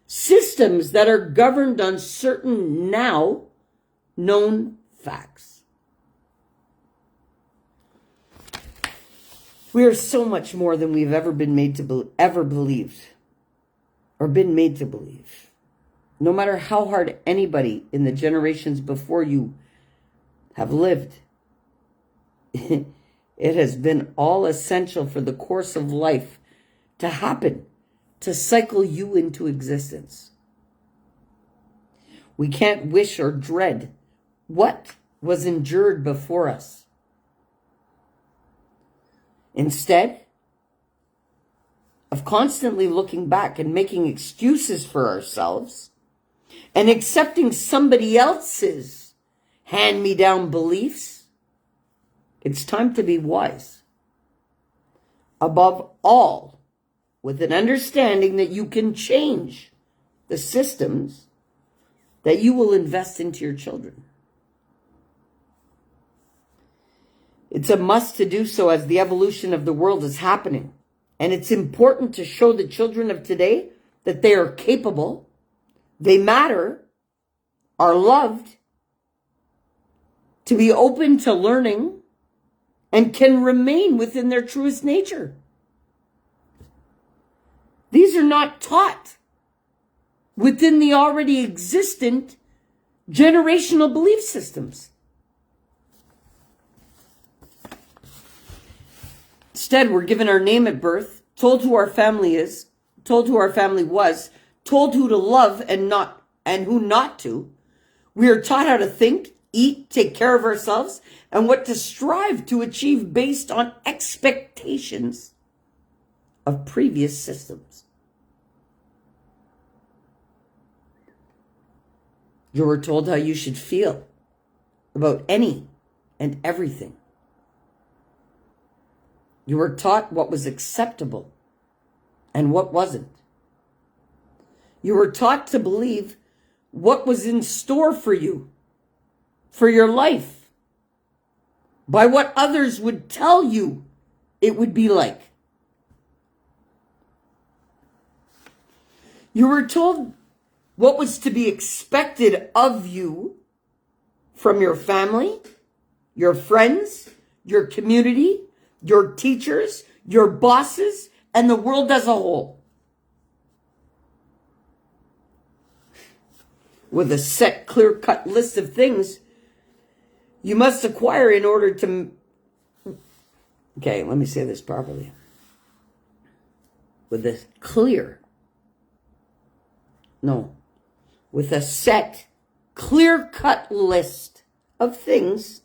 systems that are governed on certain now known facts. We are so much more than we've ever been made to ever believe. or been made to believe. No matter how hard anybody in the generations before you have lived, it has been all essential for the course of life to happen, to cycle you into existence. We can't wish or dread what was endured before us. Instead of constantly looking back and making excuses for ourselves and accepting somebody else's hand-me-down beliefs, it's time to be wise. Above all, with an understanding that you can change the systems that you will invest into your children. It's a must to do so as the evolution of the world is happening. And it's important to show the children of today that they are capable, they matter, are loved, to be open to learning, and can remain within their truest nature. These are not taught within the already existent generational belief systems. Instead, we're given our name at birth, told who our family is, told who our family was, told who to love and who not to. We are taught how to think, eat, take care of ourselves, and what to strive to achieve based on expectations of previous systems. You were told how you should feel about any and everything. You were taught what was acceptable and what wasn't. You were taught to believe what was in store for you, for your life, by what others would tell you it would be like. You were told what was to be expected of you from your family, your friends, your community, your teachers, your bosses, and the world as a whole. With a set, clear-cut list of things you must acquire in order to... Okay, let me say this properly. With a set, clear-cut list of things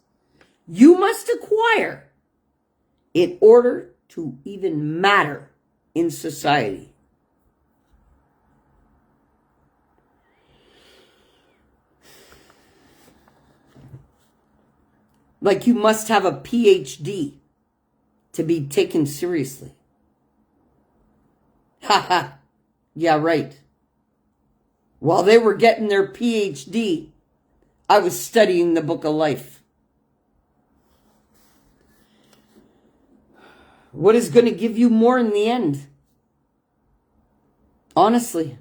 you must acquire in order to even matter in society. Like you must have a PhD to be taken seriously. Haha, yeah, right. While they were getting their PhD, I was studying the book of life. What is going to give you more in the end? Honestly.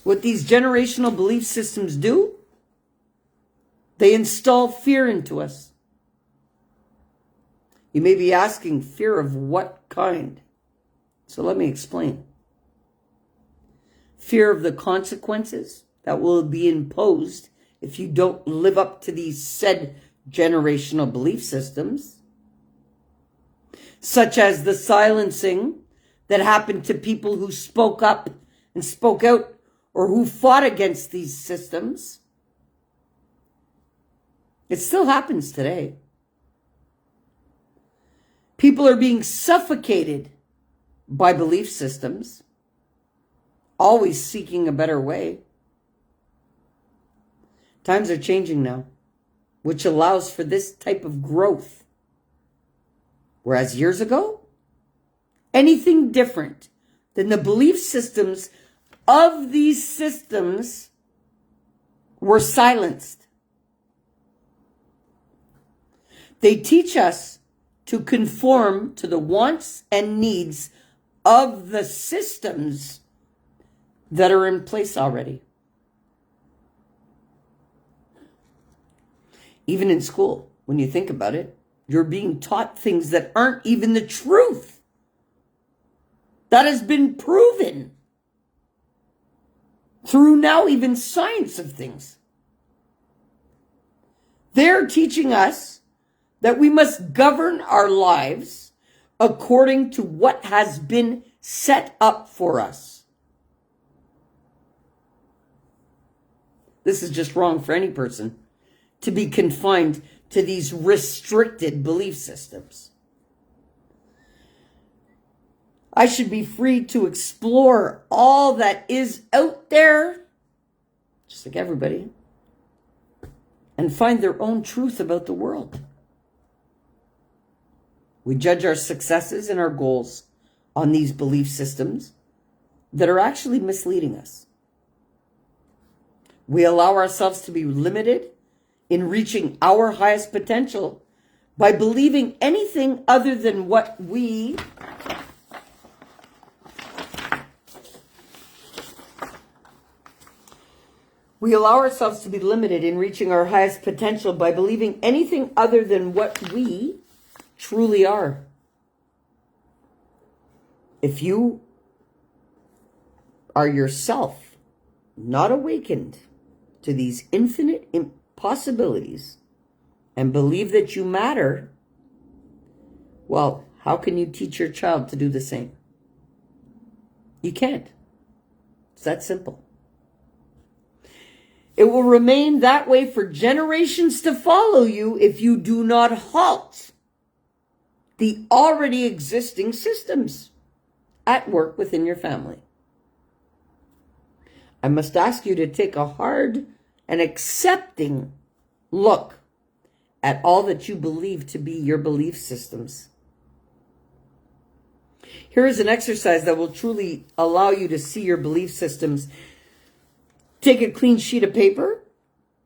What these generational belief systems do, they install fear into us. You may be asking, fear of what kind? So let me explain. Fear of the consequences that will be imposed if you don't live up to these said generational belief systems, such as the silencing that happened to people who spoke up and spoke out or who fought against these systems. It still happens today. People are being suffocated by belief systems, always seeking a better way. Times are changing now, which allows for this type of growth. Whereas years ago, anything different than the belief systems of these systems were silenced. They teach us to conform to the wants and needs of the systems that are in place already. Even in school, when you think about it, you're being taught things that aren't even the truth. That has been proven through now even science of things. They're teaching us that we must govern our lives according to what has been set up for us. This is just wrong for any person to be confined to these restricted belief systems. I should be free to explore all that is out there, just like everybody, and find their own truth about the world. We judge our successes and our goals on these belief systems that are actually misleading us. We allow ourselves to be limited in reaching our highest potential by believing anything other than what we allow ourselves to be limited in reaching our highest potential by believing anything other than what we truly are. If you are yourself not awakened to these infinite possibilities and believe that you matter, well, how can you teach your child to do the same? You can't. It's that simple. It will remain that way for generations to follow you if you do not halt the already existing systems at work within your family. I must ask you to take a hard and accepting look at all that you believe to be your belief systems. Here is an exercise that will truly allow you to see your belief systems. Take a clean sheet of paper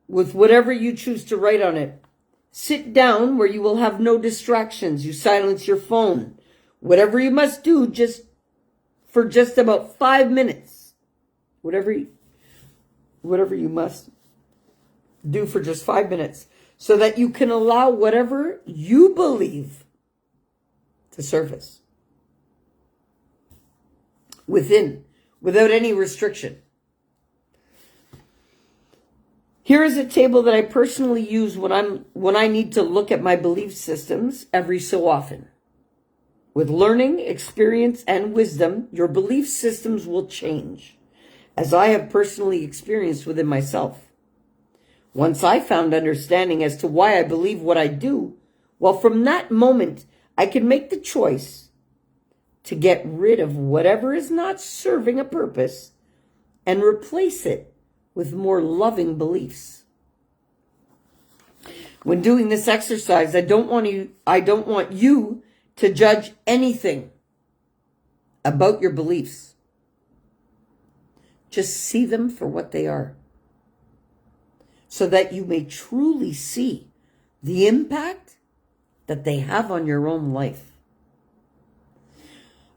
with whatever you choose to write on it. Sit down where you will have no distractions. You silence your phone. Whatever you must do for just about 5 minutes. Whatever you must do for just 5 minutes, so that you can allow whatever you believe to surface without any restriction. Here is a table that I personally use when I need to look at my belief systems every so often. With learning, experience, and wisdom, your belief systems will change, as I have personally experienced within myself. Once I found understanding as to why I believe what I do, well, from that moment, I can make the choice to get rid of whatever is not serving a purpose and replace it with more loving beliefs. When doing this exercise, I don't want you to judge anything about your beliefs. Just see them for what they are, so that you may truly see the impact that they have on your own life.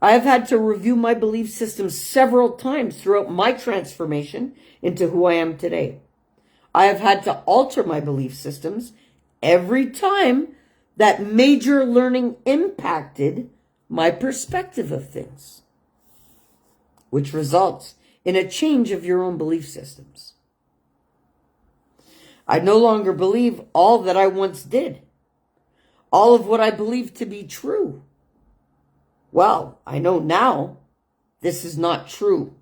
I have had to review my belief system several times throughout my transformation into who I am today. I have had to alter my belief systems every time that major learning impacted my perspective of things, which results in a change of your own belief systems. I no longer believe all that I once did, all of what I believed to be true. Well, I know now this is not true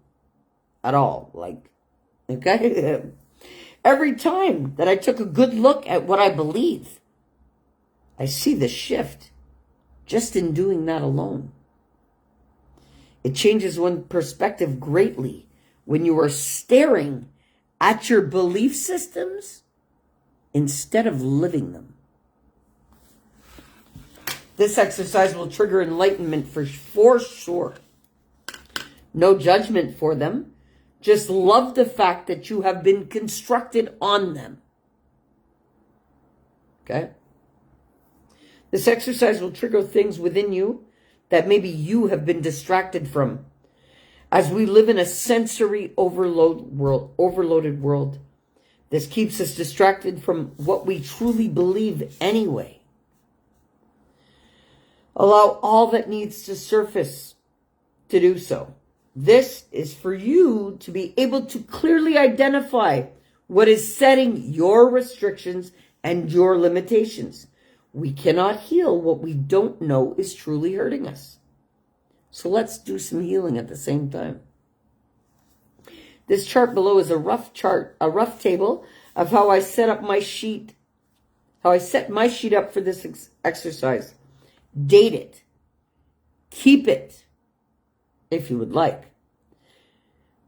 at all. Okay? Every time that I took a good look at what I believe, I see the shift just in doing that alone. It changes one's perspective greatly when you are staring at your belief systems instead of living them. This exercise will trigger enlightenment for sure. No judgment for them. Just love the fact that you have been constructed on them. Okay? This exercise will trigger things within you that maybe you have been distracted from. As we live in a sensory overloaded world, this keeps us distracted from what we truly believe anyway. Allow all that needs to surface to do so. This is for you to be able to clearly identify what is setting your restrictions and your limitations. We cannot heal what we don't know is truly hurting us. So let's do some healing at the same time. This chart below is a rough chart, a rough table of how I set up my sheet, how I set my sheet up for this exercise. Date it. Keep it, if you would like.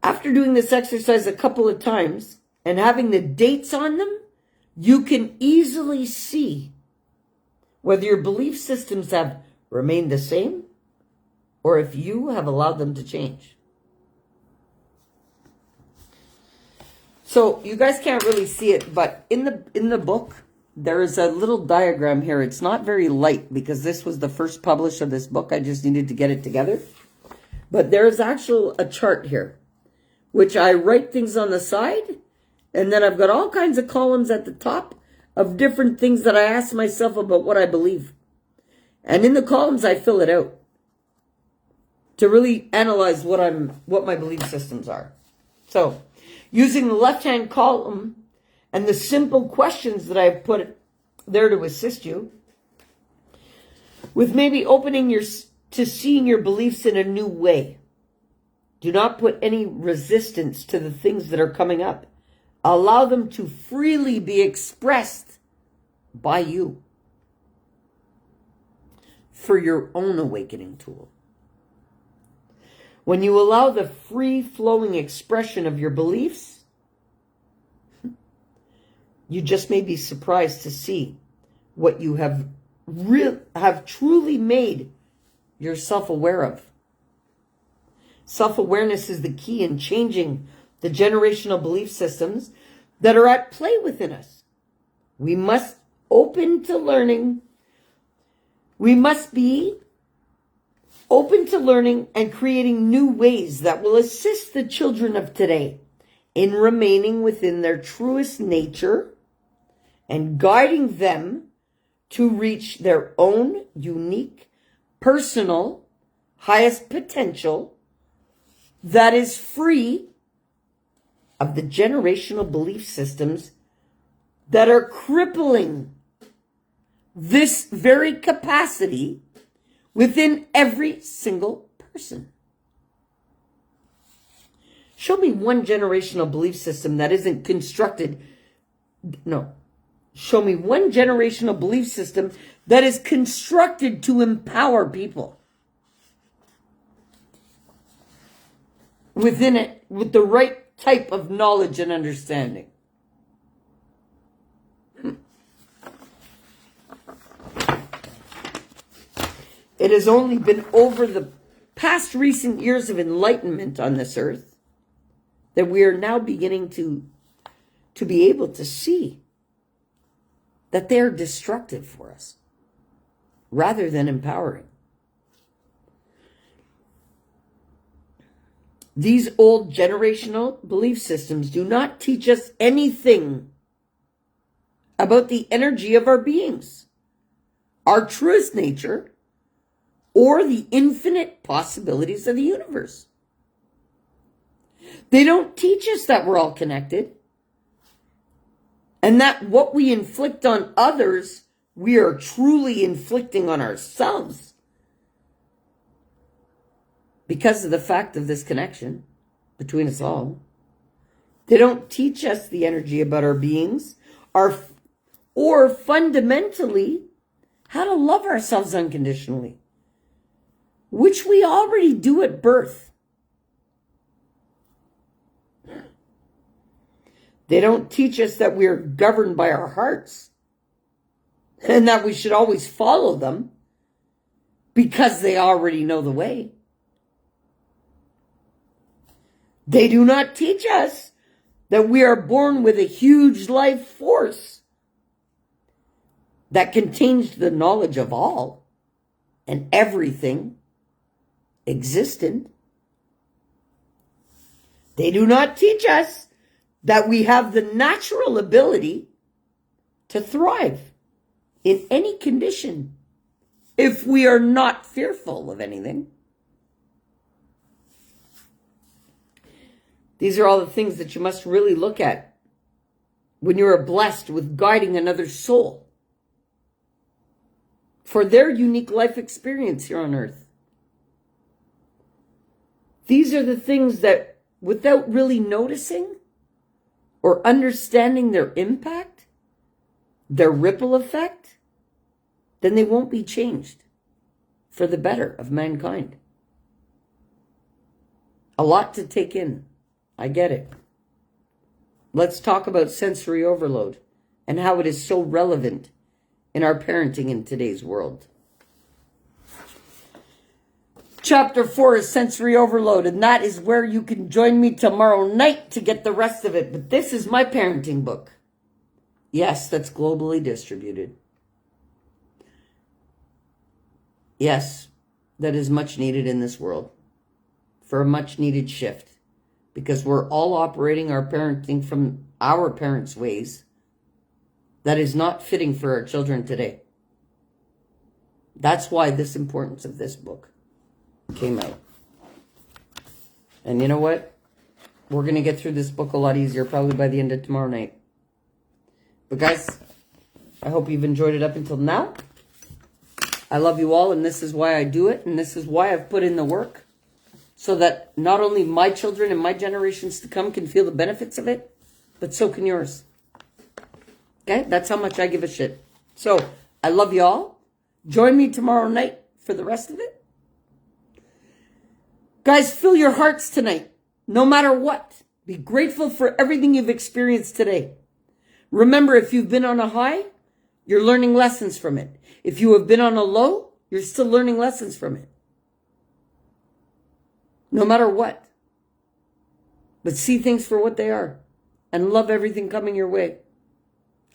After doing this exercise a couple of times and having the dates on them, you can easily see whether your belief systems have remained the same or if you have allowed them to change. So you guys can't really see it, but in the book, there is a little diagram here. It's not very light because this was the first publish of this book. I just needed to get it together. But there's actually a chart here, which I write things on the side, and then I've got all kinds of columns at the top of different things that I ask myself about what I believe. And in the columns, I fill it out to really analyze what my belief systems are. So, using the left-hand column and the simple questions that I've put there to assist you with maybe opening to seeing your beliefs in a new way. Do not put any resistance to the things that are coming up. Allow them to freely be expressed by you for your own awakening tool. When you allow the free-flowing expression of your beliefs, you just may be surprised to see what you have truly made yourself aware of. Self-awareness is the key in changing the generational belief systems that are at play within us. We must open to learning. We must be open to learning and creating new ways that will assist the children of today in remaining within their truest nature and guiding them to reach their own unique, personal, highest potential that is free of the generational belief systems that are crippling this very capacity within every single person. Show me one generational belief system that isn't constructed. No. Show me one generational belief system that is constructed to empower people within it with the right type of knowledge and understanding. It has only been over the past recent years of enlightenment on this earth that we are now beginning to be able to see that they are destructive for us rather than empowering. These old generational belief systems do not teach us anything about the energy of our beings, our truest nature, or the infinite possibilities of the universe. They don't teach us that we're all connected and that what we inflict on others, we are truly inflicting on ourselves because of the fact of this connection between us all. They don't teach us the energy about our beings or fundamentally how to love ourselves unconditionally, which we already do at birth. They don't teach us that we are governed by our hearts and that we should always follow them because they already know the way. They do not teach us that we are born with a huge life force that contains the knowledge of all and everything existent. They do not teach us that we have the natural ability to thrive in any condition if we are not fearful of anything. These are all the things that you must really look at when you are blessed with guiding another soul for their unique life experience here on earth. These are the things that, without really noticing or understanding their impact, their ripple effect, then they won't be changed for the better of mankind. A lot to take in. I get it. Let's talk about sensory overload and how it is so relevant in our parenting in today's world. Chapter 4 is sensory overload, and that is where you can join me tomorrow night to get the rest of it. But this is my parenting book. Yes, that's globally distributed. Yes, that is much needed in this world for a much needed shift, because we're all operating our parenting from our parents' ways that is not fitting for our children today. That's why this importance of this book came out. And you know what? We're going to get through this book a lot easier probably by the end of tomorrow night. But guys, I hope you've enjoyed it up until now. I love you all, and this is why I do it, and this is why I've put in the work, so that not only my children and my generations to come can feel the benefits of it, but so can yours. Okay? That's how much I give a shit. So, I love you all. Join me tomorrow night for the rest of it. Guys, fill your hearts tonight, no matter what. Be grateful for everything you've experienced today. Remember, if you've been on a high, you're learning lessons from it. If you have been on a low, you're still learning lessons from it. No matter what. But see things for what they are. And love everything coming your way.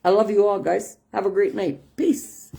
I love you all, guys. Have a great night. Peace.